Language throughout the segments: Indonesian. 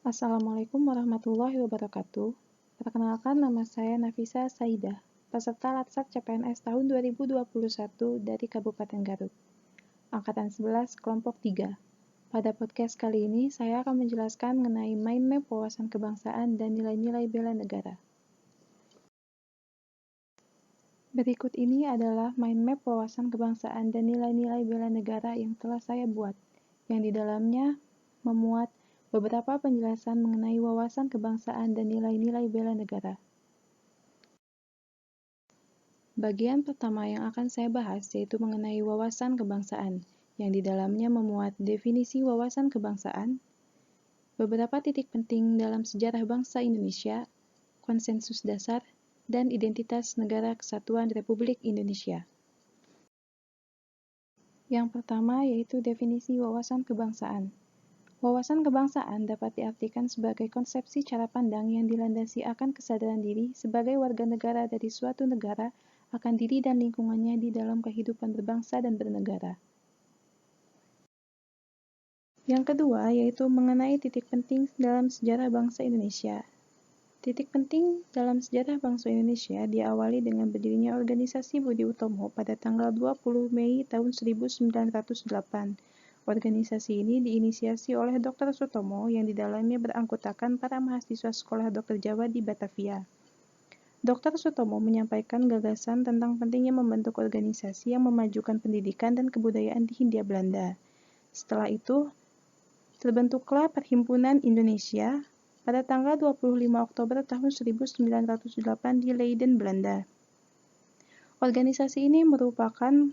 Assalamualaikum warahmatullahi wabarakatuh. Perkenalkan, nama saya Nafisa Saidah, peserta Latsat CPNS tahun 2021 dari Kabupaten Garut, Angkatan 11, Kelompok 3. Pada podcast kali ini, saya akan menjelaskan mengenai mind map wawasan kebangsaan dan nilai-nilai bela negara. Berikut ini adalah mind map wawasan kebangsaan dan nilai-nilai bela negara yang telah saya buat, yang di dalamnya memuat beberapa penjelasan mengenai wawasan kebangsaan dan nilai-nilai bela negara. Bagian pertama yang akan saya bahas yaitu mengenai wawasan kebangsaan, yang di dalamnya memuat definisi wawasan kebangsaan, beberapa titik penting dalam sejarah bangsa Indonesia, konsensus dasar, dan identitas Negara Kesatuan Republik Indonesia. Yang pertama yaitu definisi wawasan kebangsaan. Wawasan kebangsaan dapat diartikan sebagai konsepsi cara pandang yang dilandasi akan kesadaran diri sebagai warga negara dari suatu negara akan diri dan lingkungannya di dalam kehidupan berbangsa dan bernegara. Yang kedua yaitu mengenai titik penting dalam sejarah bangsa Indonesia. Titik penting dalam sejarah bangsa Indonesia diawali dengan berdirinya organisasi Budi Utomo pada tanggal 20 Mei tahun 1908. Organisasi ini diinisiasi oleh Dr. Sutomo yang di dalamnya beranggotakan para mahasiswa Sekolah Dokter Jawa di Batavia. Dr. Sutomo menyampaikan gagasan tentang pentingnya membentuk organisasi yang memajukan pendidikan dan kebudayaan di Hindia Belanda. Setelah itu, terbentuklah Perhimpunan Indonesia pada tanggal 25 Oktober tahun 1908 di Leiden, Belanda. Organisasi ini merupakan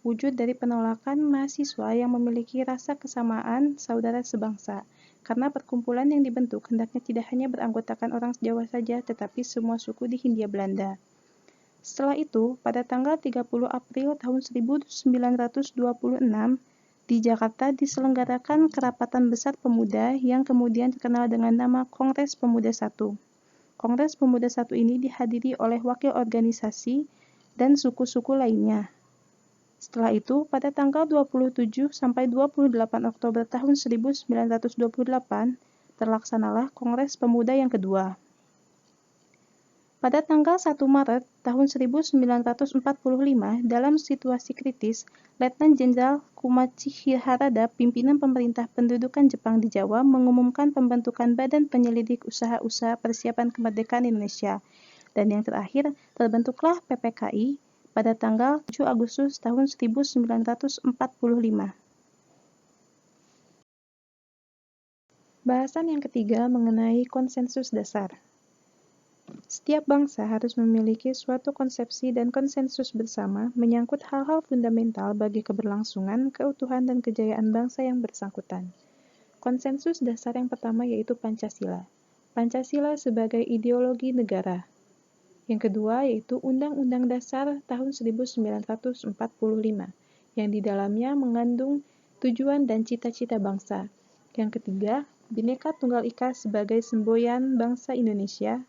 wujud dari penolakan mahasiswa yang memiliki rasa kesamaan saudara sebangsa, karena perkumpulan yang dibentuk hendaknya tidak hanya beranggotakan orang Jawa saja, tetapi semua suku di Hindia Belanda. Setelah itu, pada tanggal 30 April tahun 1926, di Jakarta diselenggarakan Kerapatan Besar Pemuda yang kemudian terkenal dengan nama Kongres Pemuda I. Kongres Pemuda I ini dihadiri oleh wakil organisasi dan suku-suku lainnya. Setelah itu, pada tanggal 27 sampai 28 Oktober tahun 1928, terlaksanalah Kongres Pemuda yang kedua. Pada tanggal 1 Maret tahun 1945, dalam situasi kritis, Letnan Jenderal Kumachi Harada, pimpinan pemerintah pendudukan Jepang di Jawa, mengumumkan pembentukan Badan Penyelidik Usaha-usaha Persiapan Kemerdekaan Indonesia. Dan yang terakhir, terbentuklah PPKI pada tanggal 7 Agustus tahun 1945. Bahasan yang ketiga mengenai konsensus dasar. Setiap bangsa harus memiliki suatu konsepsi dan konsensus bersama menyangkut hal-hal fundamental bagi keberlangsungan, keutuhan, dan kejayaan bangsa yang bersangkutan. Konsensus dasar yang pertama yaitu Pancasila. Pancasila sebagai ideologi negara. Yang kedua yaitu Undang-Undang Dasar tahun 1945, yang di dalamnya mengandung tujuan dan cita-cita bangsa. Yang ketiga, Bhinneka Tunggal Ika sebagai semboyan bangsa Indonesia,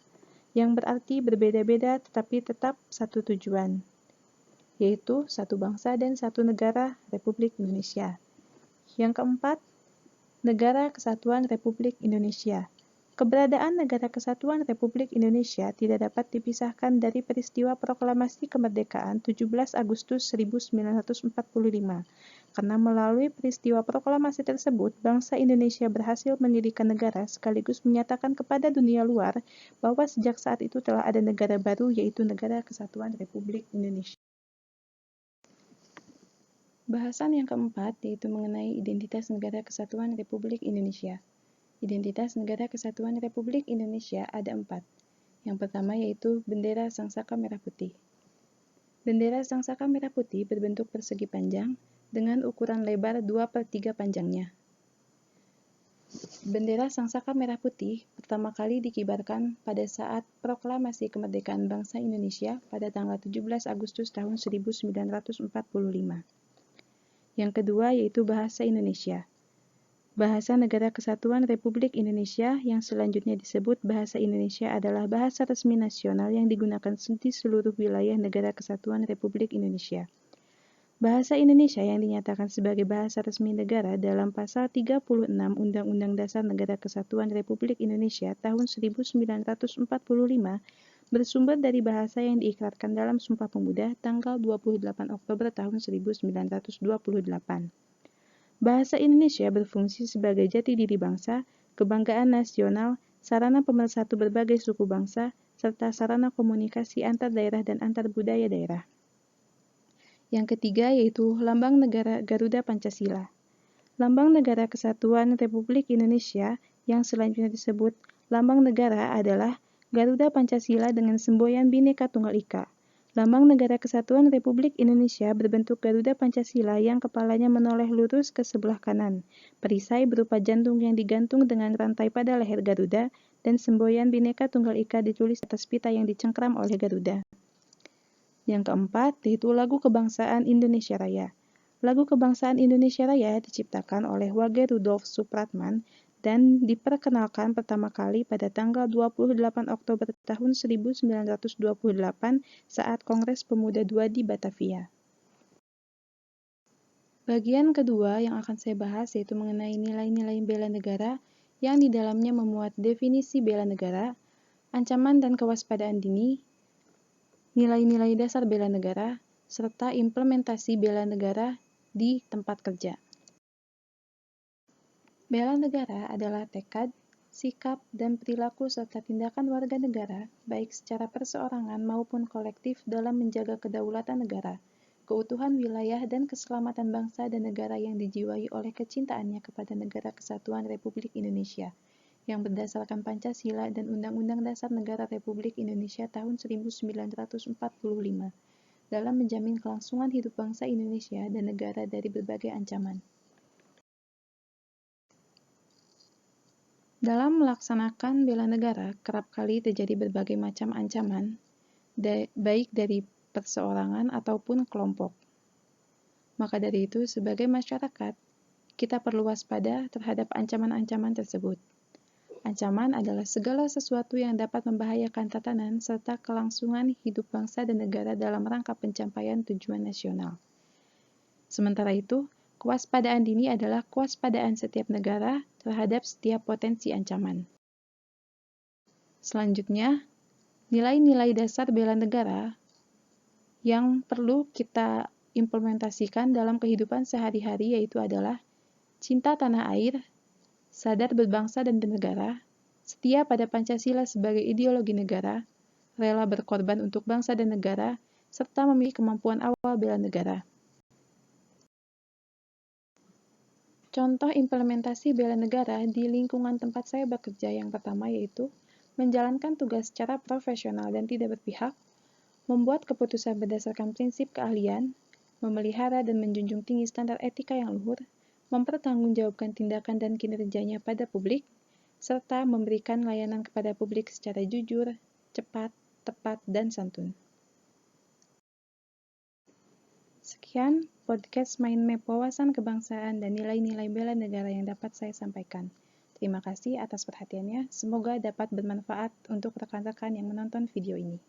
yang berarti berbeda-beda tetapi tetap satu tujuan, yaitu satu bangsa dan satu negara Republik Indonesia. Yang keempat, Negara Kesatuan Republik Indonesia. Keberadaan Negara Kesatuan Republik Indonesia tidak dapat dipisahkan dari peristiwa Proklamasi Kemerdekaan 17 Agustus 1945, karena melalui peristiwa proklamasi tersebut, bangsa Indonesia berhasil mendirikan negara sekaligus menyatakan kepada dunia luar bahwa sejak saat itu telah ada negara baru, yaitu Negara Kesatuan Republik Indonesia. Bahasan yang keempat yaitu mengenai identitas Negara Kesatuan Republik Indonesia. Identitas Negara Kesatuan Republik Indonesia ada 4. Yang pertama yaitu bendera Sangsaka Merah Putih. Bendera Sangsaka Merah Putih berbentuk persegi panjang dengan ukuran lebar 2/3 panjangnya. Bendera Sangsaka Merah Putih pertama kali dikibarkan pada saat Proklamasi Kemerdekaan Bangsa Indonesia pada tanggal 17 Agustus tahun 1945. Yang kedua yaitu bahasa Indonesia. Bahasa Negara Kesatuan Republik Indonesia yang selanjutnya disebut Bahasa Indonesia adalah bahasa resmi nasional yang digunakan di seluruh wilayah Negara Kesatuan Republik Indonesia. Bahasa Indonesia yang dinyatakan sebagai bahasa resmi negara dalam Pasal 36 Undang-Undang Dasar Negara Kesatuan Republik Indonesia tahun 1945 bersumber dari bahasa yang diikrarkan dalam Sumpah Pemuda tanggal 28 Oktober tahun 1928. Bahasa Indonesia berfungsi sebagai jati diri bangsa, kebanggaan nasional, sarana pemersatu berbagai suku bangsa, serta sarana komunikasi antar daerah dan antar budaya daerah. Yang ketiga yaitu Lambang Negara Garuda Pancasila. Lambang Negara Kesatuan Republik Indonesia yang selanjutnya disebut Lambang Negara adalah Garuda Pancasila dengan semboyan Bhinneka Tunggal Ika. Lambang Negara Kesatuan Republik Indonesia berbentuk Garuda Pancasila yang kepalanya menoleh lurus ke sebelah kanan, perisai berupa jantung yang digantung dengan rantai pada leher Garuda, dan semboyan Bhinneka Tunggal Ika ditulis atas pita yang dicengkram oleh Garuda. Yang keempat, yaitu lagu kebangsaan Indonesia Raya. Lagu kebangsaan Indonesia Raya diciptakan oleh Wage Rudolf Supratman dan diperkenalkan pertama kali pada tanggal 28 Oktober tahun 1928 saat Kongres Pemuda II di Batavia. Bagian kedua yang akan saya bahas yaitu mengenai nilai-nilai bela negara yang di dalamnya memuat definisi bela negara, ancaman dan kewaspadaan dini, nilai-nilai dasar bela negara, serta implementasi bela negara di tempat kerja. Bela negara adalah tekad, sikap, dan perilaku serta tindakan warga negara, baik secara perseorangan maupun kolektif dalam menjaga kedaulatan negara, keutuhan wilayah, dan keselamatan bangsa dan negara yang dijiwai oleh kecintaannya kepada Negara Kesatuan Republik Indonesia, yang berdasarkan Pancasila dan Undang-Undang Dasar Negara Republik Indonesia tahun 1945, dalam menjamin kelangsungan hidup bangsa Indonesia dan negara dari berbagai ancaman. Dalam melaksanakan bela negara, kerap kali terjadi berbagai macam ancaman, baik dari perseorangan ataupun kelompok. Maka dari itu, sebagai masyarakat, kita perlu waspada terhadap ancaman-ancaman tersebut. Ancaman adalah segala sesuatu yang dapat membahayakan tatanan serta kelangsungan hidup bangsa dan negara dalam rangka pencapaian tujuan nasional. Sementara itu, kewaspadaan dini adalah kewaspadaan setiap negara terhadap setiap potensi ancaman. Selanjutnya, nilai-nilai dasar bela negara yang perlu kita implementasikan dalam kehidupan sehari-hari yaitu adalah cinta tanah air, sadar berbangsa dan bernegara, setia pada Pancasila sebagai ideologi negara, rela berkorban untuk bangsa dan negara, serta memiliki kemampuan awal bela negara. Contoh implementasi bela negara di lingkungan tempat saya bekerja yang pertama yaitu menjalankan tugas secara profesional dan tidak berpihak, membuat keputusan berdasarkan prinsip keahlian, memelihara dan menjunjung tinggi standar etika yang luhur, mempertanggungjawabkan tindakan dan kinerjanya pada publik, serta memberikan layanan kepada publik secara jujur, cepat, tepat, dan santun. Sekian podcast Mind Map Wawasan Kebangsaan dan nilai-nilai bela negara yang dapat saya sampaikan. Terima kasih atas perhatiannya, semoga dapat bermanfaat untuk rekan-rekan yang menonton video ini.